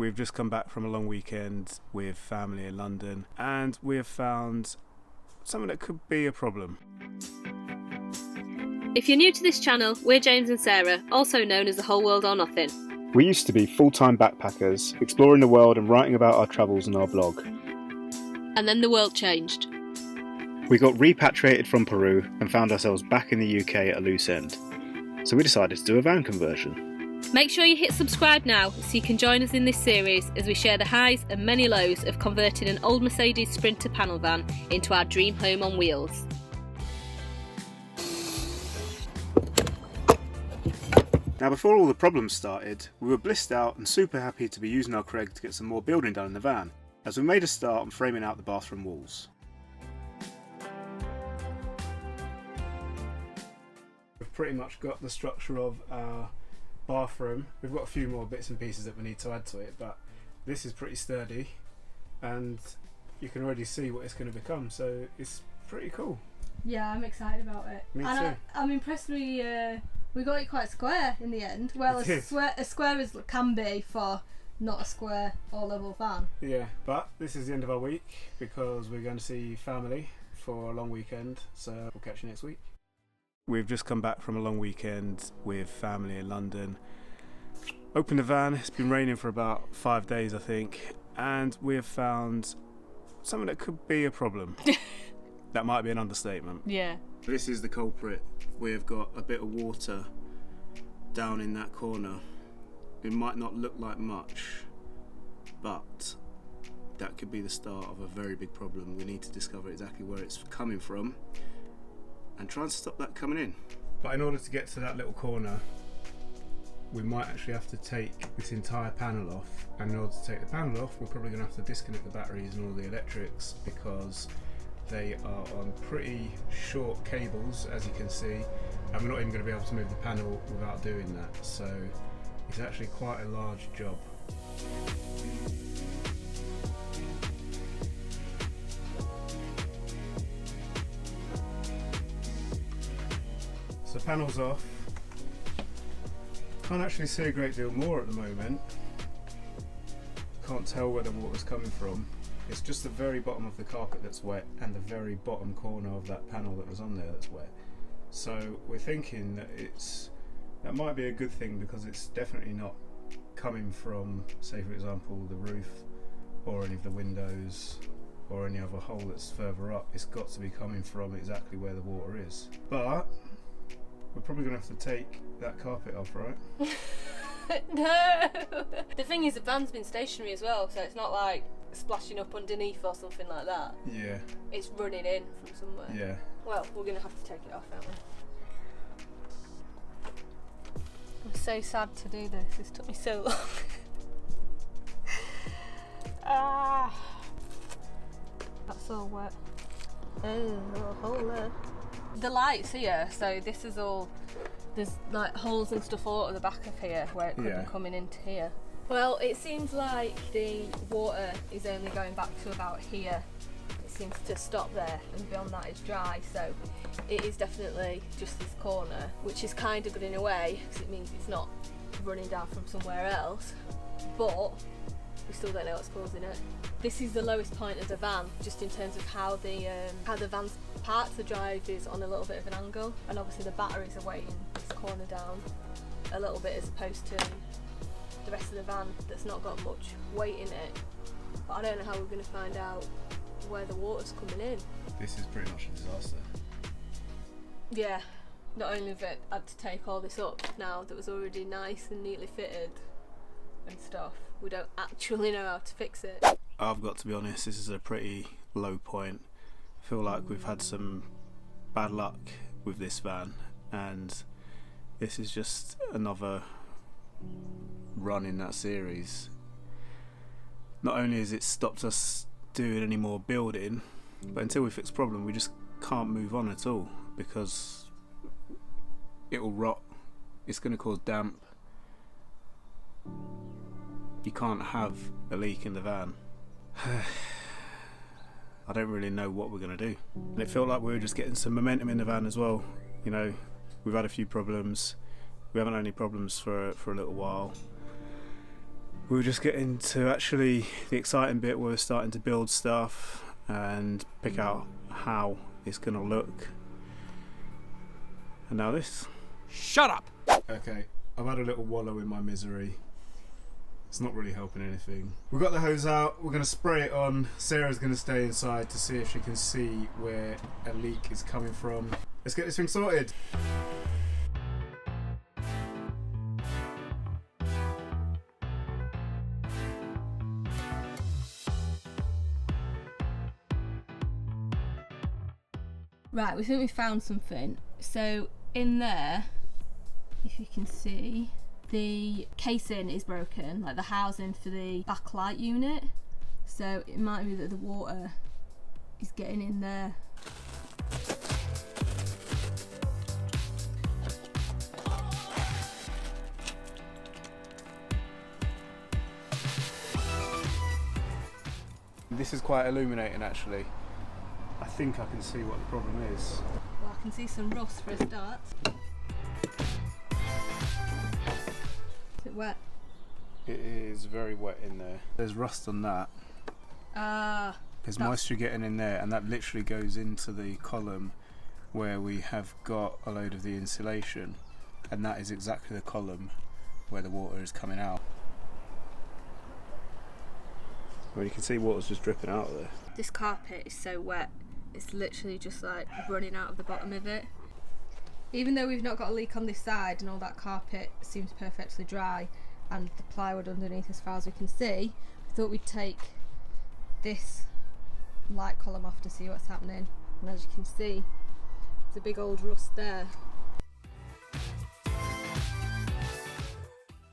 We've just come back from a long weekend with family in London, and we have found something that could be a problem. If you're new to this channel, we're James and Sarah, also known as The Whole World or Nothing. We used to be full-time backpackers, exploring the world and writing about our travels on our blog. And then the world changed. We got repatriated from Peru and found ourselves back in the UK at a loose end. So we decided to do a van conversion. Make sure you hit subscribe now so you can join us in this series as we share the highs and many lows of converting an old Mercedes Sprinter panel van into our dream home on wheels. Now, before all the problems started, we were blissed out and super happy to be using our Craig to get some more building done in the van, as we made a start on framing out the bathroom walls. We've pretty much got the structure of our bathroom. We've got a few more bits and pieces that we need to add to it, but this is pretty sturdy and you can already see what it's going to become, so it's pretty cool. Yeah, I'm excited about it. Me and too. I'm impressed we got it quite square in the end. Well, as square as it can be for not a square or level van. Yeah, but this is the end of our week because we're going to see family for a long weekend, so we'll catch you next week. We've just come back from a long weekend with family in London. Opened the van, it's been raining for about 5 days I think, and we have found something that could be a problem. That might be an understatement. Yeah. This is the culprit. We've got a bit of water down in that corner. It might not look like much, but that could be the start of a very big problem. We need to discover exactly where it's coming from and try and stop that coming in. But in order to get to that little corner, we might actually have to take this entire panel off, and in order to take the panel off, we're probably going to have to disconnect the batteries and all the electrics because they are on pretty short cables, as you can see, and we're not even going to be able to move the panel without doing that, so it's actually quite a large job. So panel's off. Can't actually see a great deal more at the moment. Can't tell where the water's coming from. It's just the very bottom of the carpet that's wet and the very bottom corner of that panel that was on there that's wet. So we're thinking that that might be a good thing because it's definitely not coming from, say for example, the roof or any of the windows or any other hole that's further up. It's got to be coming from exactly where the water is. But we're probably going to have to take that carpet off, right? No! The thing is, the van's been stationary as well, so it's not like splashing up underneath or something like that. Yeah. It's running in from somewhere. Yeah. Well, we're going to have to take it off, aren't we? I'm so sad to do this. This took me so long. That's all wet. Oh, a hole there. The light's here, so this is all. There's like holes and stuff all at the back of here where it could be coming into here. Well, it seems like the water is only going back to about here. It seems to stop there, and beyond that is dry, so it is definitely just this corner, which is kind of good in a way because it means it's not running down from somewhere else, but we still don't know what's causing it. This is the lowest point of the van, just in terms of how the van's parked. The drive is on a little bit of an angle, and obviously the batteries are weighing this corner down a little bit as opposed to the rest of the van that's not got much weight in it. But I don't know how we're going to find out where the water's coming in. This is pretty much a disaster. Yeah, not only have it had to take all this up now that was already nice and neatly fitted and stuff, we don't actually know how to fix it. I've got to be honest, this is a pretty low point. I feel like we've had some bad luck with this van, and this is just another run in that series. Not only has it stopped us doing any more building, but until we fix the problem we just can't move on at all because it will rot, it's going to cause damp. You can't have a leak in the van. I don't really know what we're going to do. And it felt like we were just getting some momentum in the van as well. You know, we've had a few problems. We haven't had any problems for a little while. we'll just get into actually the exciting bit where we're starting to build stuff and pick out how it's going to look. And now this. Shut up! Okay, I've had a little wallow in my misery. It's not really helping anything. We've got the hose out, we're going to spray it on. Sarah's going to stay inside to see if she can see where a leak is coming from. Let's get this thing sorted. Right, we think we found something. So in there, if you can see, the casing is broken, like the housing for the backlight unit. So it might be that the water is getting in there. This is quite illuminating actually. I think I can see what the problem is. Well, I can see some rust for a start. Is it wet? It is very wet in there. There's rust on that. There's moisture getting in there, and that literally goes into the column where we have got a load of the insulation, and that is exactly the column where the water is coming out. Well, you can see water's just dripping out of there. This carpet is so wet, it's literally just like running out of the bottom of it. Even though we've not got a leak on this side and all that carpet seems perfectly dry and the plywood underneath as far as we can see, I thought we'd take this light column off to see what's happening. And as you can see, there's a big old rust there.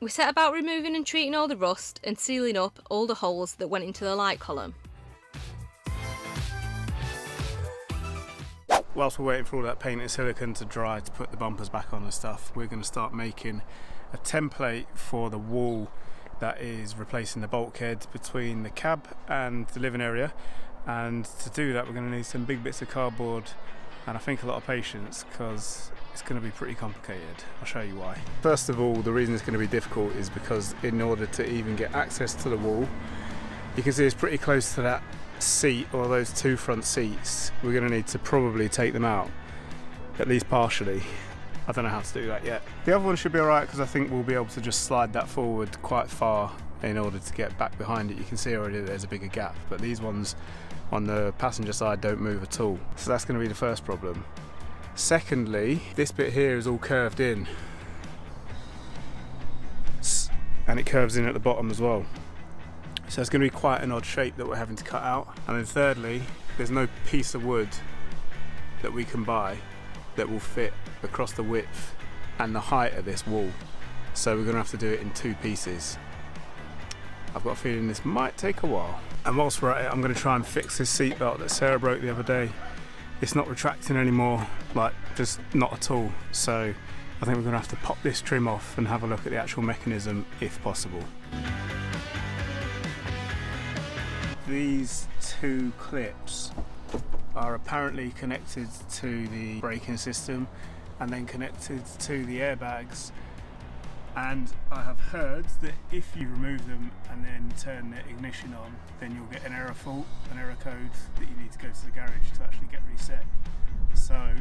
We set about removing and treating all the rust and sealing up all the holes that went into the light column. Whilst we're waiting for all that paint and silicone to dry to put the bumpers back on and stuff, we're going to start making a template for the wall that is replacing the bulkhead between the cab and the living area. And to do that, we're going to need some big bits of cardboard and I think a lot of patience, because it's going to be pretty complicated. I'll show you why. First of all, the reason it's going to be difficult is because in order to even get access to the wall, you can see it's pretty close to that seat, or those two front seats. We're going to need to probably take them out, at least partially. I don't know how to do that yet. The other one should be alright, because I think we'll be able to just slide that forward quite far in order to get back behind it. You can see already there's a bigger gap, but these ones on the passenger side don't move at all. So that's going to be the first problem. Secondly, this bit here is all curved in, and it curves in at the bottom as well. So it's going to be quite an odd shape that we're having to cut out. And then thirdly, there's no piece of wood that we can buy that will fit across the width and the height of this wall. So we're going to have to do it in two pieces. I've got a feeling this might take a while. And whilst we're at it, I'm going to try and fix this seat belt that Sarah broke the other day. It's not retracting anymore, like just not at all. So I think we're going to have to pop this trim off and have a look at the actual mechanism if possible. These two clips are apparently connected to the braking system and then connected to the airbags. And I have heard that if you remove them and then turn the ignition on, then you'll get an error fault, an error code that you need to go to the garage to actually get reset. So,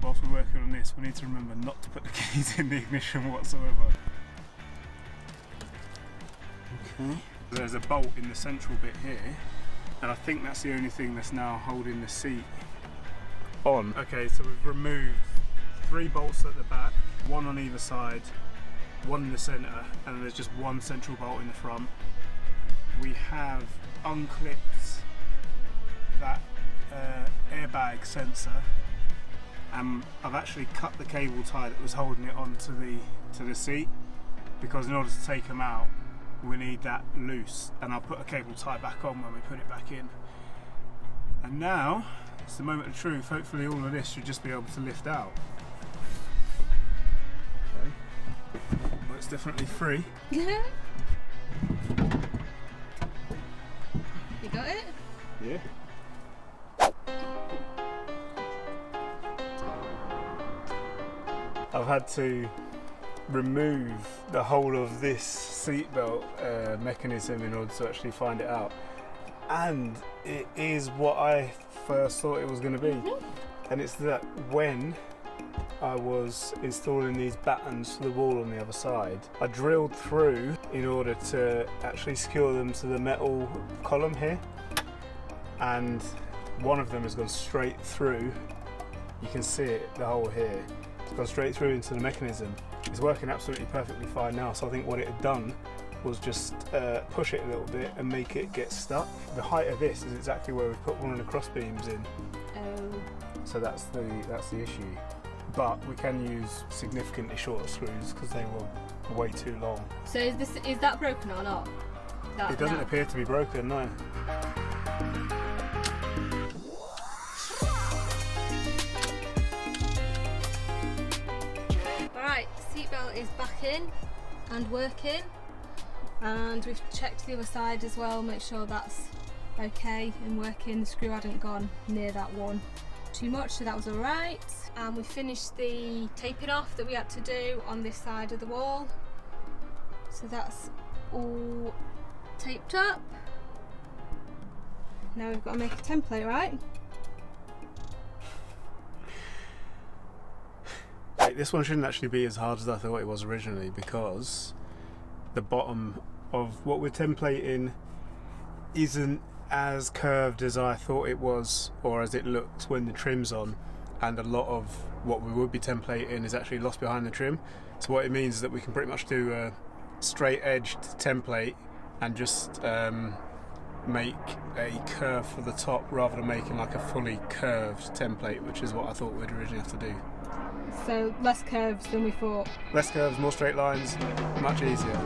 whilst we're working on this, we need to remember not to put the keys in the ignition whatsoever. Okay. There's a bolt in the central bit here, and I think that's the only thing that's now holding the seat on. Okay, so we've removed 3 bolts at the back, 1 on either side, 1 in the centre, and there's just 1 central bolt in the front. We have unclipped that airbag sensor, and I've actually cut the cable tie that was holding it onto the seat, because in order to take them out we need that loose, and I'll put a cable tie back on when we put it back in. And now it's the moment of truth. Hopefully all of this should just be able to lift out. Okay. Well, it's definitely free. You got it? Yeah. I've had to remove the whole of this seatbelt mechanism in order to actually find it out. And it is what I first thought it was going to be. And it's that when I was installing these battens to the wall on the other side, I drilled through in order to actually secure them to the metal column here. And one of them has gone straight through. You can see it, the hole here. It's gone straight through into the mechanism. It's working absolutely perfectly fine now, so I think what it had done was just push it a little bit and make it get stuck. The height of this is exactly where we've put one of the cross beams in. Oh. So that's the issue. But we can use significantly shorter screws because they were way too long. So is that broken or not? It doesn't appear to be broken, no. Alright, seatbelt is back in and working, and we've checked the other side as well, make sure that's okay and working. The screw hadn't gone near that one too much, so that was alright. And we finished the taping off that we had to do on this side of the wall, so that's all taped up. Now we've got to make a template, right? This one shouldn't actually be as hard as I thought it was originally, because the bottom of what we're templating isn't as curved as I thought it was, or as it looked when the trim's on, and a lot of what we would be templating is actually lost behind the trim. So what it means is that we can pretty much do a straight edged template and just make a curve for the top rather than making like a fully curved template, which is what I thought we'd originally have to do. So less curves than we thought. Less curves, more straight lines, much easier.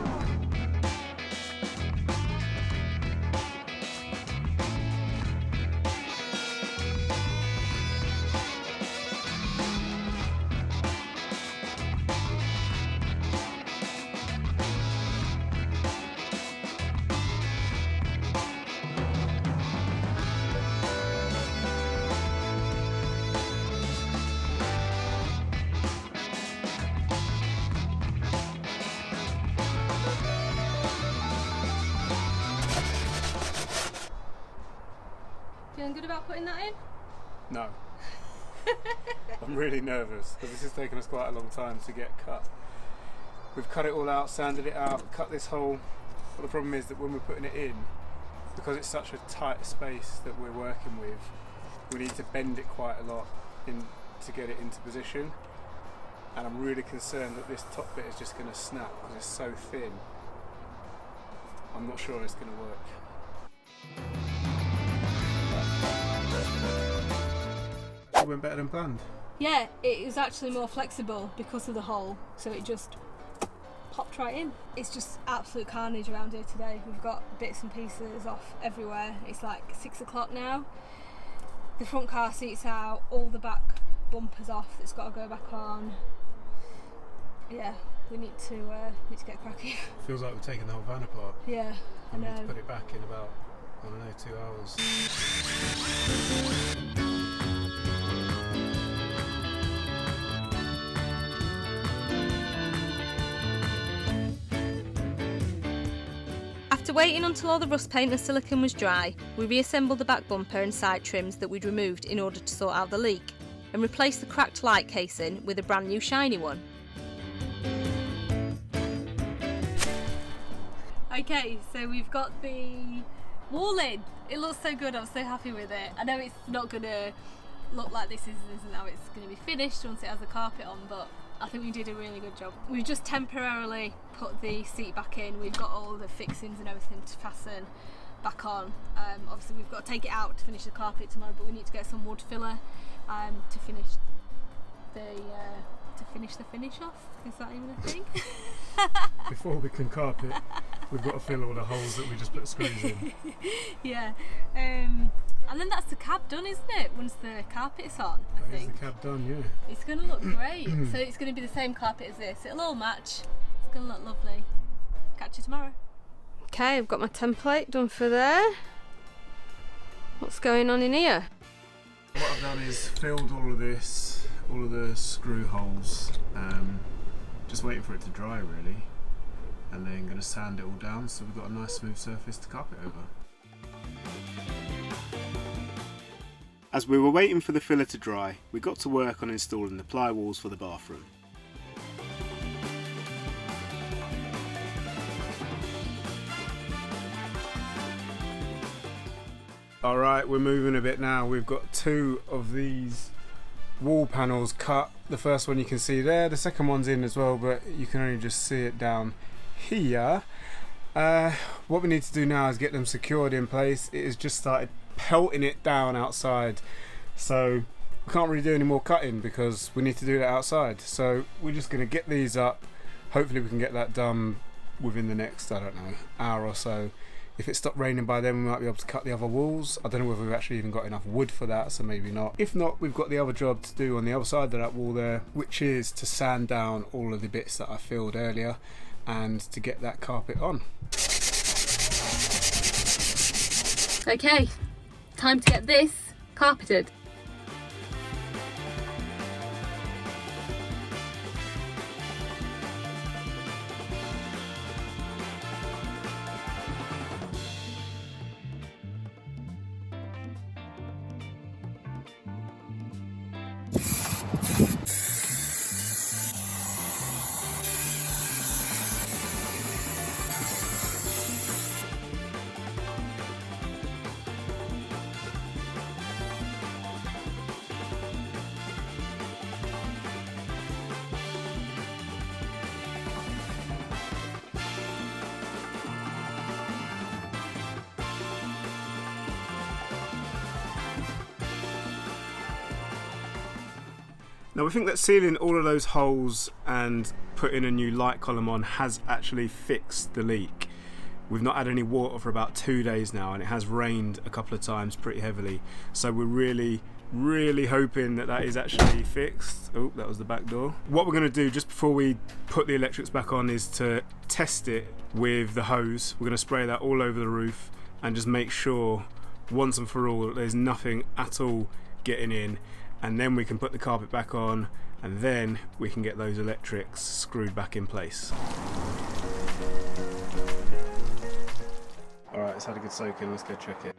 Feeling good about putting that in? No. I'm really nervous because this has taken us quite a long time to get cut. We've cut it all out, sanded it out, cut this hole, but the problem is that when we're putting it in, because it's such a tight space that we're working with, we need to bend it quite a lot to get it into position, and I'm really concerned that this top bit is just going to snap because it's so thin. I'm not sure it's going to work. It went better than planned. Yeah, it was actually more flexible because of the hole, so it just popped right in. It's just absolute carnage around here today. We've got bits and pieces off everywhere. It's like 6 o'clock now. The front car seat's out, all the back bumpers off that's got to go back on. Yeah, we need to get cracking. Feels like we've taken the whole van apart. Yeah, I know. We need to put it back in about, I don't know, 2 hours. After waiting until all the rust paint and silicone was dry, we reassembled the back bumper and side trims that we'd removed in order to sort out the leak, and replaced the cracked light casing with a brand new shiny one. Okay, so we've got the wall in. It looks so good, I'm so happy with it. I know it's not going to look like this isn't how it's going to be finished once it has the carpet on, but I think we did a really good job. We've just temporarily put the seat back in. We've got all the fixings and everything to fasten back on. Obviously we've got to take it out to finish the carpet tomorrow, but we need to get some wood filler to finish the finish off. Is that even a thing? Before we can carpet, we've got to fill all the holes that we just put screws in. Yeah. And then that's the cab done, isn't it? Once the carpet's on, I think. Is the cab done, yeah. It's going to look great. So it's going to be the same carpet as this. It'll all match. It's going to look lovely. Catch you tomorrow. Okay, I've got my template done for there. What's going on in here? What I've done is filled all of this, all of the screw holes, just waiting for it to dry really. and then going to sand it all down so we've got a nice smooth surface to carpet over. As we were waiting for the filler to dry, we got to work on installing the Plywools for the bathroom. Alright, we're moving a bit now. We've got 2 of these wall panels cut. The first one you can see there, the second one's in as well, but you can only just see it down here. What we need to do now is get them secured in place. It has just started pelting it down outside, so we can't really do any more cutting because we need to do that outside. So we're just going to get these up. Hopefully we can get that done within the next, I don't know, hour or so. If it stopped raining by then, we might be able to cut the other walls. I don't know whether we've actually even got enough wood for that, so maybe not. If not, we've got the other job to do on the other side of that wall there, which is to sand down all of the bits that I filled earlier and to get that carpet on. Okay, time to get this carpeted. Now we think that sealing all of those holes and putting a new light column on has actually fixed the leak. We've not had any water for about 2 days now, and it has rained a couple of times pretty heavily, so we're really hoping that that is actually fixed. Oh, that was the back door. What we're going to do just before we put the electrics back on is to test it with the hose. We're going to spray that all over the roof and just make sure once and for all that there's nothing at all getting in, and then we can put the carpet back on, and then we can get those electrics screwed back in place. Alright, it's had a good soak in, let's go check it.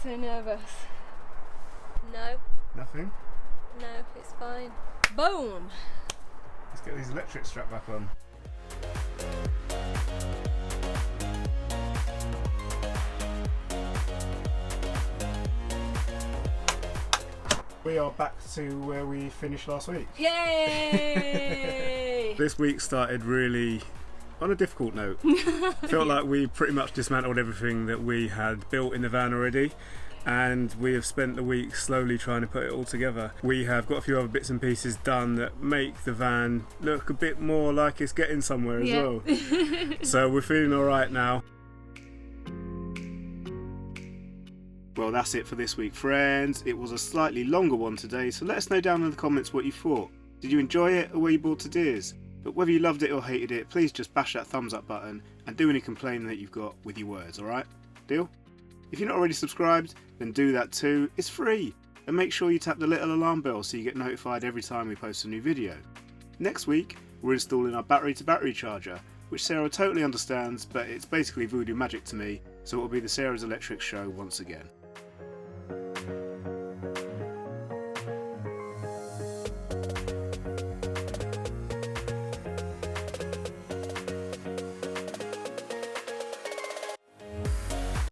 So nervous. No. Nothing? No, it's fine. Boom! Let's get these electrics strapped back on. We are back to where we finished last week. Yay! This week started really on a difficult note. Felt like we pretty much dismantled everything that we had built in the van already, and we have spent the week slowly trying to put it all together. We have got a few other bits and pieces done that make the van look a bit more like it's getting somewhere as well. So we're feeling alright now. Well, that's it for this week, friends. It was a slightly longer one today, so let us know down in the comments what you thought. Did you enjoy it, or were you bored to tears? But whether you loved it or hated it, please just bash that thumbs up button and do any complaining that you've got with your words, alright? Deal? If you're not already subscribed, then do that too. It's free. And make sure you tap the little alarm bell so you get notified every time we post a new video. Next week, we're installing our battery-to-battery charger, which Sarah totally understands, but it's basically voodoo magic to me, so it will be the Sarah's Electric show once again.